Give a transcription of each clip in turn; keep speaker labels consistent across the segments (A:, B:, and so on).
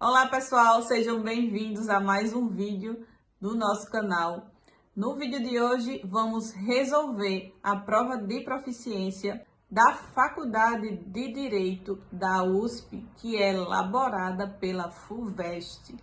A: Olá pessoal, sejam bem-vindos a mais um vídeo do nosso canal. No vídeo de hoje vamos resolver a prova de proficiência da Faculdade de Direito da USP, que é elaborada pela FUVEST.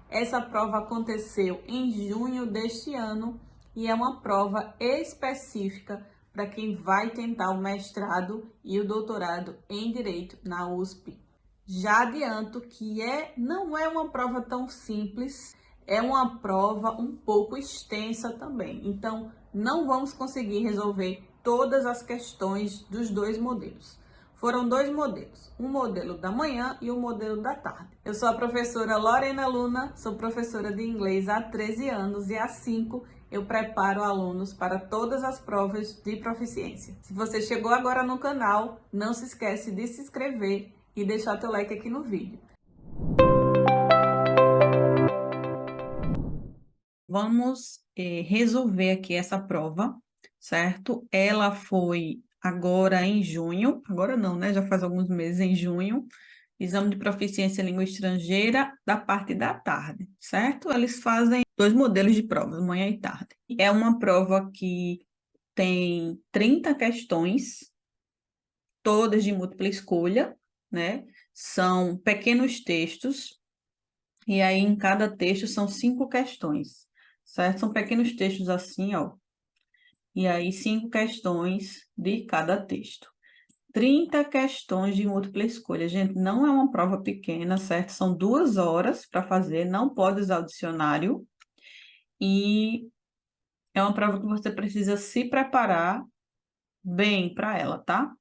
A: Essa prova aconteceu em junho deste ano e é uma prova específica para quem vai tentar o mestrado e o doutorado em Direito na USP. Já adianto que não é uma prova tão simples, é uma prova um pouco extensa também. Então, não vamos conseguir resolver todas as questões dos dois modelos. Foram dois modelos, um modelo da manhã e um modelo da tarde. Eu sou a professora Lorena Luna, sou professora de inglês há 13 anos e há 5 eu preparo alunos para todas as provas de proficiência. Se você chegou agora no canal, não se esquece de se inscrever e deixar teu like aqui no vídeo. Vamos resolver aqui essa prova, certo? Ela foi agora em junho, agora não, né? Já faz alguns meses, em junho. Exame de proficiência em língua estrangeira da parte da tarde, certo? Eles fazem dois modelos de provas, manhã e tarde. É uma prova que tem 30 questões, todas de múltipla escolha, né? São pequenos textos, e aí em cada texto são 5 questões, certo? São pequenos textos assim, ó. E aí 5 questões de cada texto. 30 questões de múltipla escolha. Gente, não é uma prova pequena, certo? São 2 horas para fazer, não pode usar o dicionário. E é uma prova que você precisa se preparar bem para ela, tá?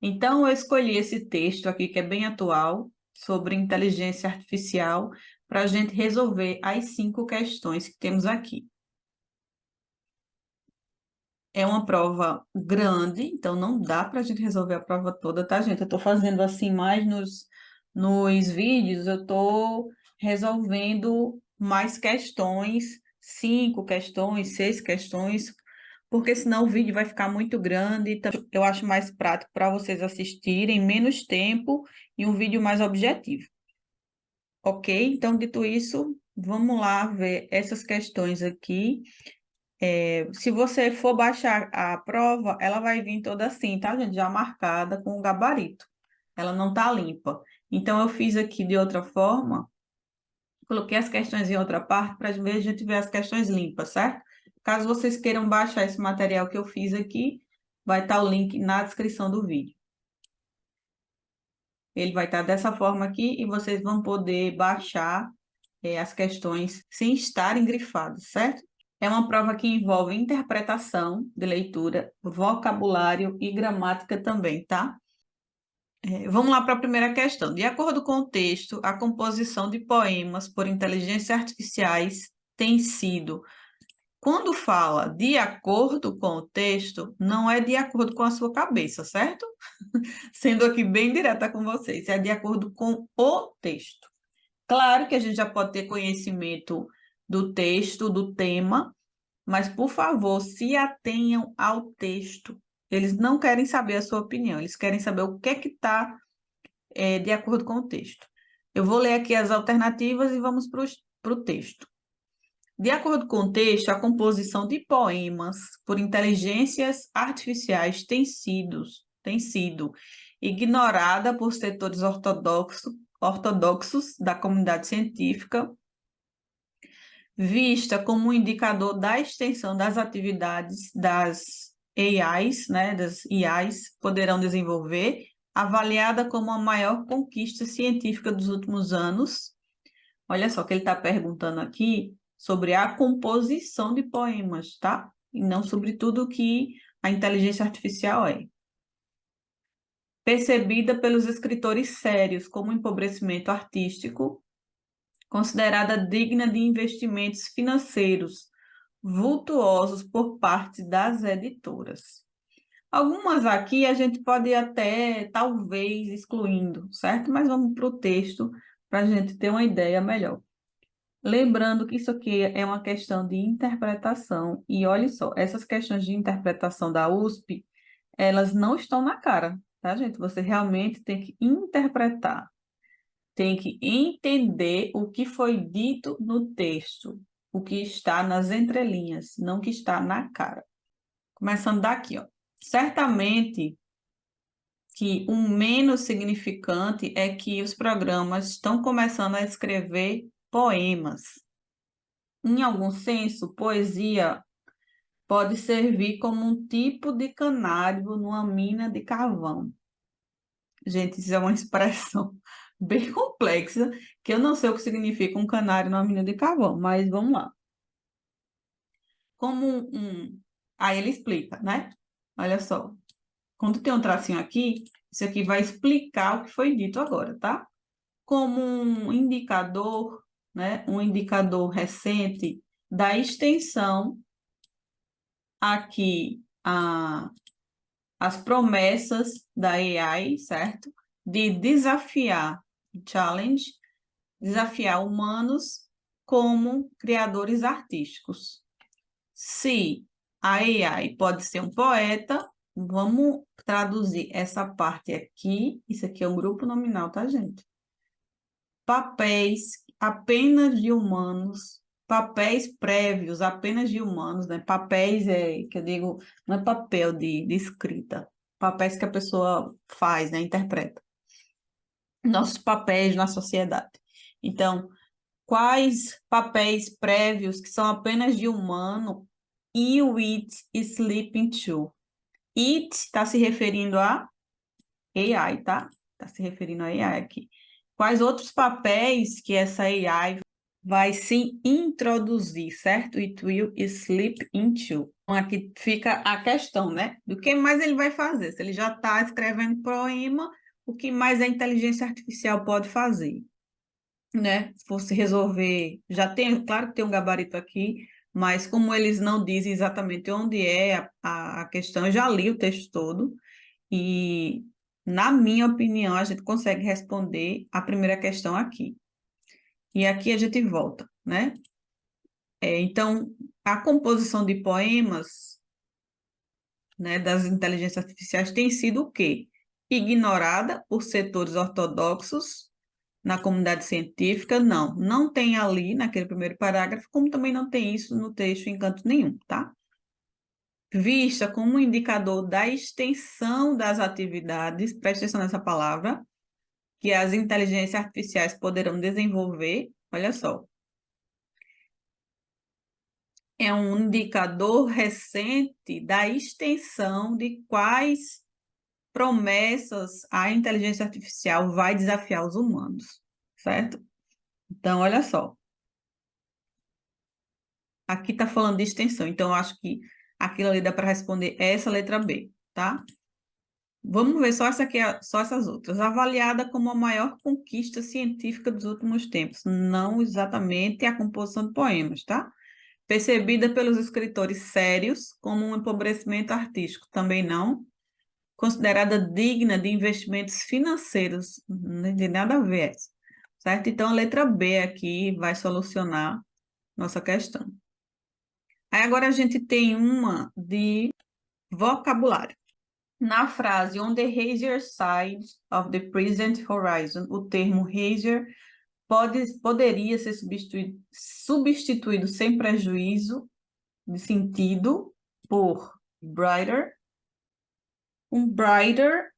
A: Então, eu escolhi esse texto aqui, que é bem atual, sobre inteligência artificial, para a gente resolver as 5 questões que temos aqui. É uma prova grande, então não dá para a gente resolver a prova toda, tá, gente? Eu estou fazendo assim mais nos vídeos, eu estou resolvendo mais questões, 5 questões, 6 questões, porque senão o vídeo vai ficar muito grande. Então, eu acho mais prático para vocês assistirem, menos tempo e um vídeo mais objetivo. Ok? Então, dito isso, vamos lá ver essas questões aqui. Se você for baixar a prova, ela vai vir toda assim, tá, gente? Já marcada com o gabarito. Ela não tá limpa. Então, eu fiz aqui de outra forma, coloquei as questões em outra parte para a gente ver as questões limpas, certo? Caso vocês queiram baixar esse material que eu fiz aqui, vai estar o link na descrição do vídeo. Ele vai estar dessa forma aqui e vocês vão poder baixar as questões sem estarem grifadas, certo? É uma prova que envolve interpretação de leitura, vocabulário e gramática também, tá? Vamos lá para a primeira questão. De acordo com o texto, a composição de poemas por inteligências artificiais tem sido... Quando fala de acordo com o texto, não é de acordo com a sua cabeça, certo? Sendo aqui bem direta com vocês, é de acordo com o texto. Claro que a gente já pode ter conhecimento do texto, do tema, mas, por favor, se atenham ao texto. Eles não querem saber a sua opinião, eles querem saber o que é que está de acordo com o texto. Eu vou ler aqui as alternativas e vamos para o texto. De acordo com o texto, a composição de poemas por inteligências artificiais tem sido ignorada por setores ortodoxos da comunidade científica, vista como um indicador da extensão das atividades das AIs, né, das IAs, poderão desenvolver, avaliada como a maior conquista científica dos últimos anos. Olha só que ele está perguntando aqui sobre a composição de poemas, tá? E não sobre tudo que a inteligência artificial é. Percebida pelos escritores sérios como empobrecimento artístico, considerada digna de investimentos financeiros vultuosos por parte das editoras. Algumas aqui a gente pode até, talvez, excluindo, certo? Mas vamos para o texto para a gente ter uma ideia melhor. Lembrando que isso aqui é uma questão de interpretação, e olha só, essas questões de interpretação da USP, elas não estão na cara, tá, gente? Você realmente tem que interpretar. tem que entender o que foi dito no texto, o que está nas entrelinhas, não o que está na cara. Começando daqui, ó. Certamente que o menos significante é que os programas estão começando a escrever poemas. Em algum senso, poesia pode servir como um tipo de canário numa mina de carvão. Gente, isso é uma expressão bem complexa, que eu não sei o que significa um canário numa mina de carvão, mas vamos lá. Como Aí ele explica, né? Olha só. Quando tem um tracinho aqui, isso aqui vai explicar o que foi dito agora, tá? Como um indicador, né? Um indicador recente da extensão aqui as promessas da AI, certo? De desafiar, challenge, desafiar humanos como criadores artísticos. Se a AI pode ser um poeta, vamos traduzir essa parte aqui. Isso aqui é um grupo nominal, tá, gente? Papéis apenas de humanos, papéis prévios apenas de humanos, né? Papéis que eu digo, não é papel de escrita, papéis que a pessoa faz, né? Interpreta. Nossos papéis na sociedade. Então, quais papéis prévios que são apenas de humano e o it is sleeping too? It está se referindo a AI, tá? Está se referindo a AI aqui. Quais outros papéis que essa AI vai se introduzir, certo? It will sleep into. Então, aqui fica a questão, né? Do que mais ele vai fazer? Se ele já está escrevendo poema, o que mais a inteligência artificial pode fazer? Né? Se fosse resolver, já tem, claro que tem um gabarito aqui, mas como eles não dizem exatamente onde é a questão, eu já li o texto todo e, na minha opinião, a gente consegue responder a primeira questão aqui. E aqui a gente volta, né? Então, a composição de poemas, né, das inteligências artificiais tem sido o quê? Ignorada por setores ortodoxos na comunidade científica, não tem ali naquele primeiro parágrafo, como também não tem isso no texto em canto nenhum, tá? Vista como um indicador da extensão das atividades, preste atenção nessa palavra, que as inteligências artificiais poderão desenvolver, olha só, é um indicador recente da extensão de quais promessas a inteligência artificial vai desafiar os humanos, certo? Então, olha só. Aqui está falando de extensão, então eu acho que aquilo ali dá para responder essa letra B, tá? Vamos ver só essa aqui, só essas outras. Avaliada como a maior conquista científica dos últimos tempos. Não exatamente a composição de poemas, tá? Percebida pelos escritores sérios como um empobrecimento artístico. Também não. Considerada digna de investimentos financeiros. Não tem nada a ver essa, certo? Então, a letra B aqui vai solucionar nossa questão. Aí agora a gente tem uma de vocabulário. Na frase on the hazier side of the present horizon, o termo hazier poderia ser substituído sem prejuízo de sentido por brighter. Um brighter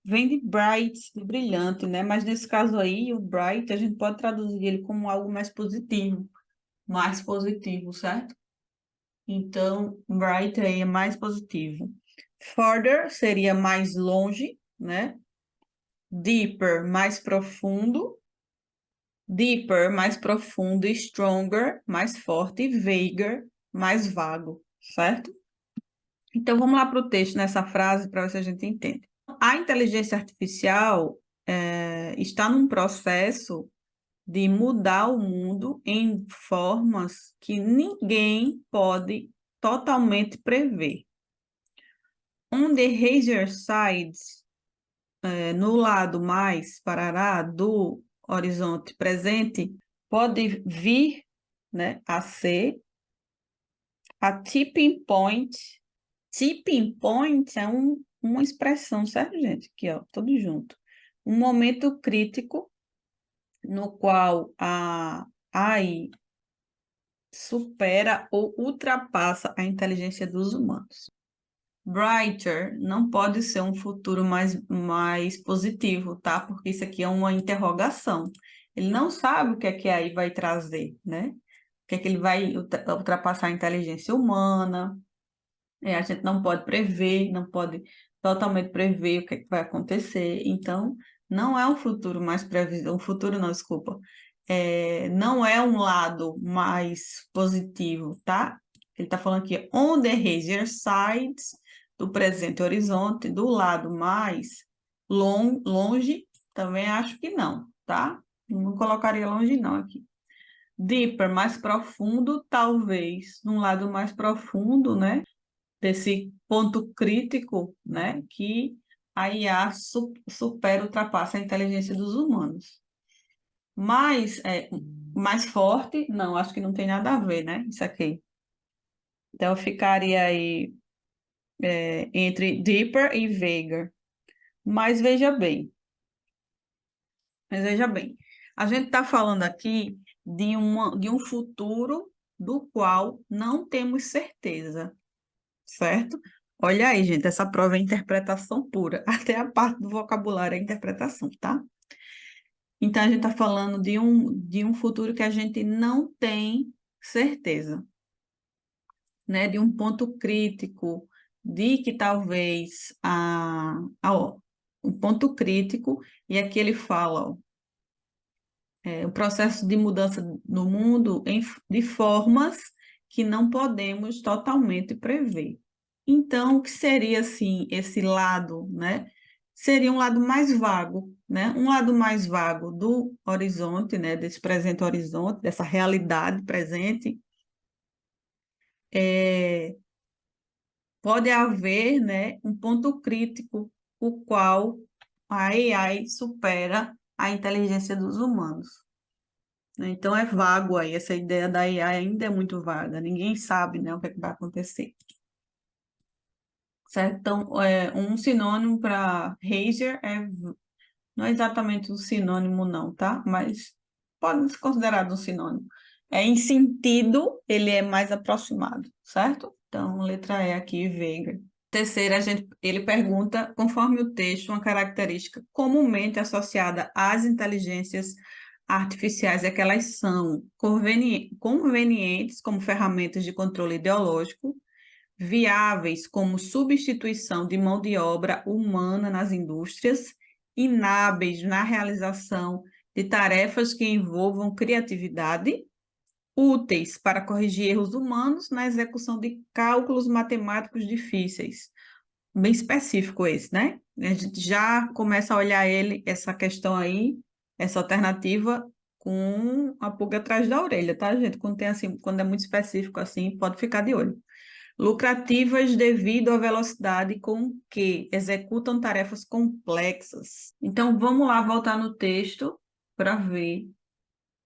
A: vem de bright, de brilhante, né? Mas nesse caso aí, o bright, a gente pode traduzir ele como algo mais positivo, certo? Então, bright aí é mais positivo. Further seria mais longe, né? Deeper, mais profundo. Deeper, mais profundo. Stronger, mais forte. Vaguer, mais vago, certo? Então, vamos lá para o texto nessa frase para ver se a gente entende. A inteligência artificial está num processo de mudar o mundo em formas que ninguém pode totalmente prever. On the hazer side, no lado mais parará do horizonte presente, pode vir, né, a ser a tipping point. Tipping point é uma expressão, certo, gente? Aqui, ó, tudo junto. Um momento crítico no qual a AI supera ou ultrapassa a inteligência dos humanos. Brighter não pode ser um futuro mais positivo, tá? Porque isso aqui é uma interrogação. Ele não sabe o que a AI vai trazer, né? O que é que ele vai ultrapassar a inteligência humana. A gente não pode prever, não pode totalmente prever o que é que vai acontecer. Então, não é um futuro mais previsível, um futuro não, desculpa. Não é um lado mais positivo, tá? Ele está falando aqui, on the hazier sides, do presente horizonte, do lado mais longe, também acho que não, tá? Não colocaria longe não aqui. Deeper, mais profundo, talvez, num lado mais profundo, né? Desse ponto crítico, né? Que a IA supera, ultrapassa a inteligência dos humanos. Mas, mais forte, não, acho que não tem nada a ver, né? Isso aqui. Então, eu ficaria aí entre deeper e vaguer. Mas veja bem, a gente está falando aqui de um futuro do qual não temos certeza, certo? Olha aí, gente, essa prova é interpretação pura. Até a parte do vocabulário é interpretação, tá? Então, a gente está falando de um futuro que a gente não tem certeza, né? De um ponto crítico, de que talvez um ponto crítico, e aqui ele fala, ó, o processo de mudança no mundo de formas que não podemos totalmente prever. Então, o que seria, assim, esse lado, né? Seria um lado mais vago, né? Um lado mais vago do horizonte, né? Desse presente horizonte, dessa realidade presente. Pode haver, né, um ponto crítico, o qual a AI supera a inteligência dos humanos. Então, é vago aí, essa ideia da AI ainda é muito vaga, ninguém sabe, né, o que é que vai acontecer. Certo? Então, um sinônimo para Razer não é exatamente um sinônimo, não, tá? Mas pode ser considerado um sinônimo. Em sentido, ele é mais aproximado, certo? Então, letra E aqui, Veiga. Terceira, ele pergunta, conforme o texto, uma característica comumente associada às inteligências artificiais é que elas são convenientes como ferramentas de controle ideológico, viáveis como substituição de mão de obra humana nas indústrias, inábeis na realização de tarefas que envolvam criatividade, úteis para corrigir erros humanos na execução de cálculos matemáticos difíceis. Bem específico esse, né? A gente já começa a olhar essa questão aí, essa alternativa, com a pulga atrás da orelha, tá, gente? Quando tem assim, quando é muito específico assim, pode ficar de olho. Lucrativas devido à velocidade com que executam tarefas complexas. Então, vamos lá voltar no texto para ver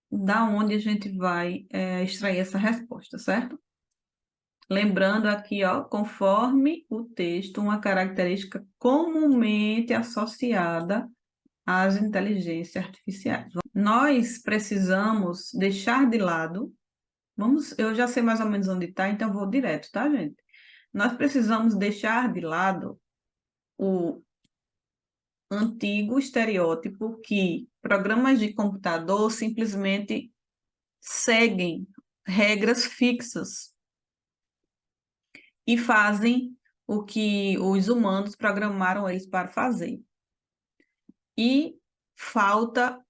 A: da onde a gente vai extrair essa resposta, certo? Lembrando aqui, ó, conforme o texto, uma característica comumente associada às inteligências artificiais. Nós precisamos deixar de lado, eu já sei mais ou menos onde está, então vou direto, tá, gente? Nós precisamos deixar de lado o antigo estereótipo que programas de computador simplesmente seguem regras fixas e fazem o que os humanos programaram eles para fazer. E falta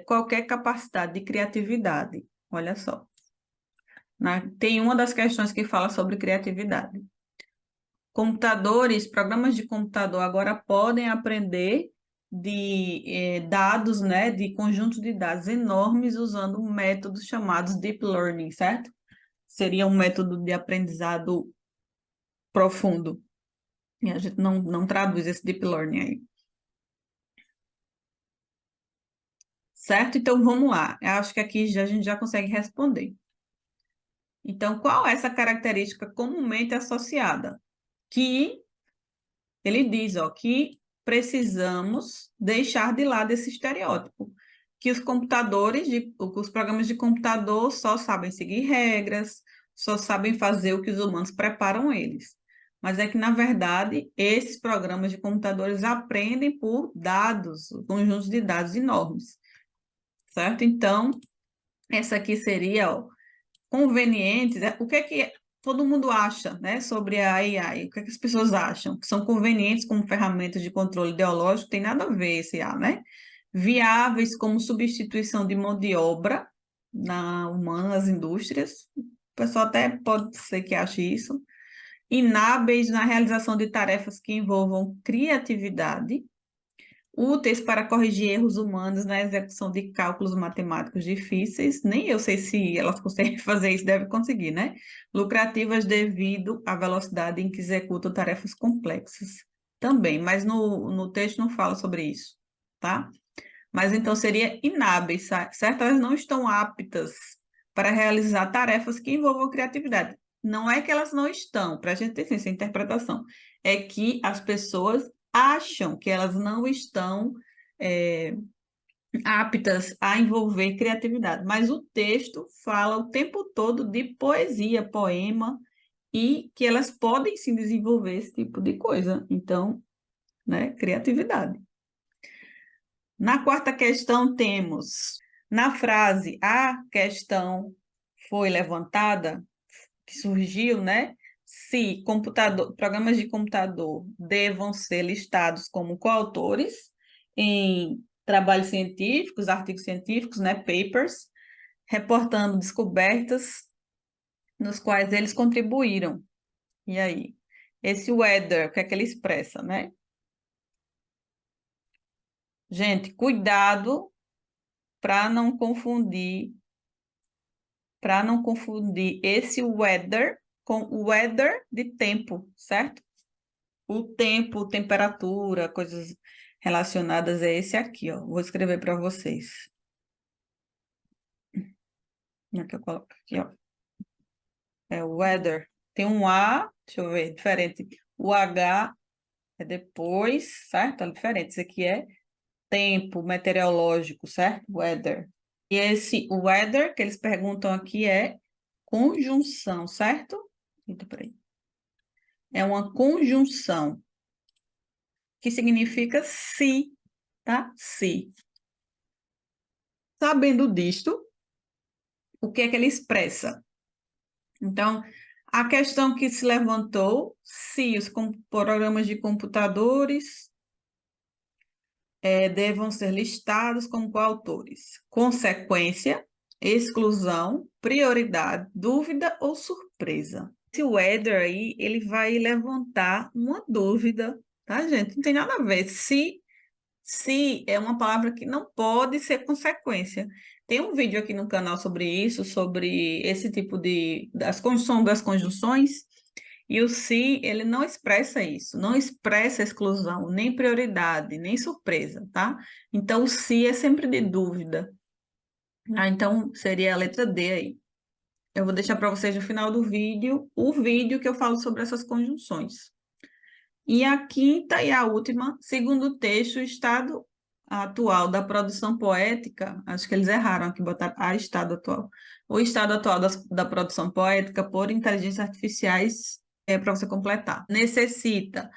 A: qualquer capacidade de criatividade. Olha só. Tem uma das questões que fala sobre criatividade. Programas de computador agora podem aprender de dados, né, de conjuntos de dados enormes usando métodos chamados deep learning, certo? Seria um método de aprendizado profundo. E a gente não traduz esse deep learning aí. Certo? Então, vamos lá. Eu acho que aqui a gente já consegue responder. Então, qual é essa característica comumente associada? Que ele diz, ó, que precisamos deixar de lado esse estereótipo. que os os programas de computador só sabem seguir regras, só sabem fazer o que os humanos preparam eles. Mas é que, na verdade, esses programas de computadores aprendem por dados, conjuntos de dados enormes, certo? Então, essa aqui seria, ó, convenientes, o que é que todo mundo acha, né, sobre a AI? O que é que as pessoas acham? Que são convenientes como ferramentas de controle ideológico? Tem nada a ver esse A, né? Viáveis como substituição de mão de obra na humana, nas indústrias. O pessoal até pode ser que ache isso. Inábeis na realização de tarefas que envolvam criatividade, úteis para corrigir erros humanos na execução de cálculos matemáticos difíceis. Nem eu sei se elas conseguem fazer isso, deve conseguir, né? Lucrativas devido à velocidade em que executam tarefas complexas. Também, mas no texto não fala sobre isso, tá? Mas então seria inábeis, certo? Elas não estão aptas para realizar tarefas que envolvam criatividade. Não é que elas não estão, para a gente ter essa interpretação, é que as pessoas acham que elas não estão aptas a envolver criatividade, mas o texto fala o tempo todo de poesia, poema, e que elas podem sim desenvolver esse tipo de coisa. Então, né, criatividade. Na quarta questão, temos na frase a questão foi levantada, que surgiu, né? Se programas de computador devam ser listados como coautores em trabalhos científicos, artigos científicos, né? Papers, reportando descobertas nos quais eles contribuíram. E aí? Esse whether, o que é que ele expressa, né? Gente, cuidado para não confundir esse weather com o weather de tempo, certo? O tempo, temperatura, coisas relacionadas a esse aqui, ó. Vou escrever para vocês. Como é que eu coloco aqui, ó? É o weather. Tem um A, deixa eu ver, diferente. O H é depois, certo? É diferente. Isso aqui é tempo meteorológico, certo? Weather. E esse weather que eles perguntam aqui é conjunção, certo? Eita, peraí. É uma conjunção, que significa se, tá? Se. Sabendo disto, o que é que ele expressa? Então, a questão que se levantou, se os programas de computadores devam ser listados como coautores. Consequência, exclusão, prioridade, dúvida ou surpresa. Esse whether aí, ele vai levantar uma dúvida, tá, gente? Não tem nada a ver. Se é uma palavra que não pode ser consequência. Tem um vídeo aqui no canal sobre isso, sobre esse tipo das conjunções das conjunções, e o se, ele não expressa isso, não expressa exclusão, nem prioridade, nem surpresa, tá? Então, o se é sempre de dúvida. Ah, então, seria a letra D aí. Eu vou deixar para vocês no final do vídeo o vídeo que eu falo sobre essas conjunções. E a quinta e a última, segundo o texto, o estado atual da produção poética, acho que eles erraram aqui, botar a estado atual. O estado atual da produção poética por inteligências artificiais, para você completar, necessita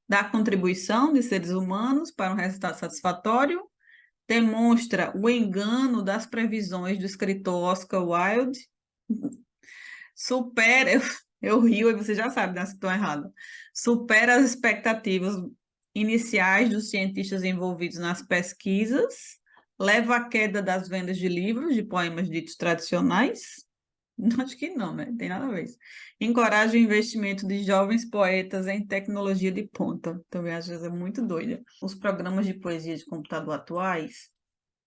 A: da contribuição de seres humanos para um resultado satisfatório, demonstra o engano das previsões do escritor Oscar Wilde, supera, eu rio e você já sabe, né, se estou errada. Supera as expectativas iniciais dos cientistas envolvidos nas pesquisas, leva à queda das vendas de livros de poemas ditos tradicionais. Acho que não, né? Tem nada a ver. Encoraja o investimento de jovens poetas em tecnologia de ponta. Também acho isso muito doida. Os programas de poesia de computador atuais,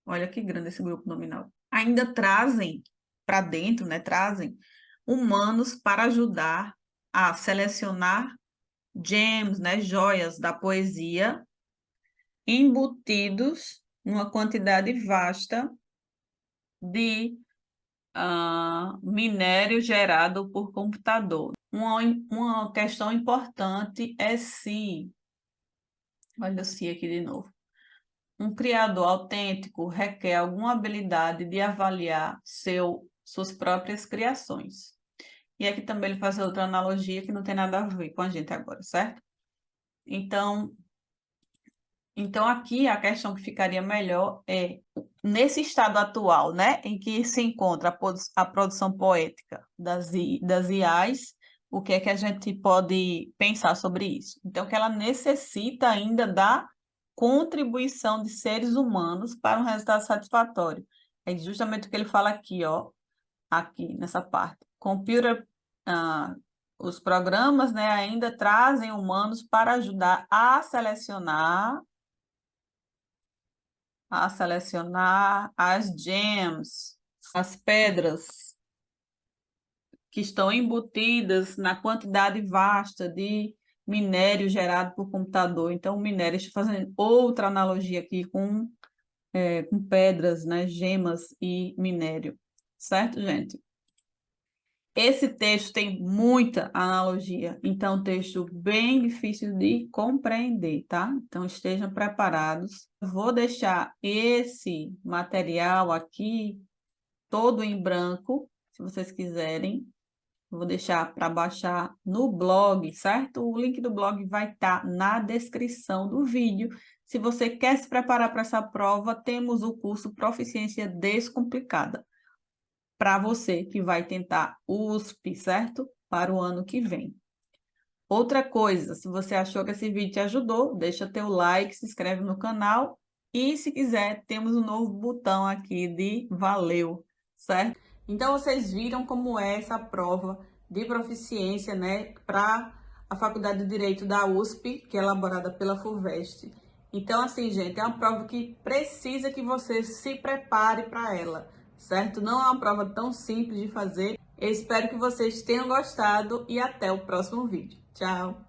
A: olha que grande esse grupo nominal, ainda trazem para dentro, né? Trazem humanos para ajudar a selecionar gems, né, joias da poesia, embutidos numa quantidade vasta de minério gerado por computador. Uma questão importante é se, olha se aqui de novo, Um criador autêntico requer alguma habilidade de avaliar suas próprias criações. E aqui também ele faz outra analogia que não tem nada a ver com a gente agora, certo? Então, aqui a questão que ficaria melhor é, nesse estado atual, né, em que se encontra a produção poética das IAs, o que é que a gente pode pensar sobre isso? Então, que ela necessita ainda da contribuição de seres humanos para um resultado satisfatório. É justamente o que ele fala aqui, ó, aqui nessa parte. Ah, os programas, né, ainda trazem humanos para ajudar a selecionar as gems, as pedras que estão embutidas na quantidade vasta de minério gerado por computador. Então, o minério, estou fazendo outra analogia aqui com pedras, né, gemas e minério. Certo, gente? Esse texto tem muita analogia, então, um texto bem difícil de compreender, tá? Então, estejam preparados. Vou deixar esse material aqui todo em branco, se vocês quiserem. Vou deixar para baixar no blog, certo? O link do blog vai estar na descrição do vídeo. Se você quer se preparar para essa prova, temos o curso Proficiência Descomplicada para você que vai tentar USP, certo? Para o ano que vem. Outra coisa, se você achou que esse vídeo te ajudou, deixa teu like, se inscreve no canal e se quiser, temos um novo botão aqui de valeu, certo? Então vocês viram como é essa prova de proficiência, né, para a Faculdade de Direito da USP, que é elaborada pela FUVEST. Então, assim, gente, é uma prova que precisa que você se prepare para ela, certo? Não é uma prova tão simples de fazer. Eu espero que vocês tenham gostado e até o próximo vídeo. Tchau!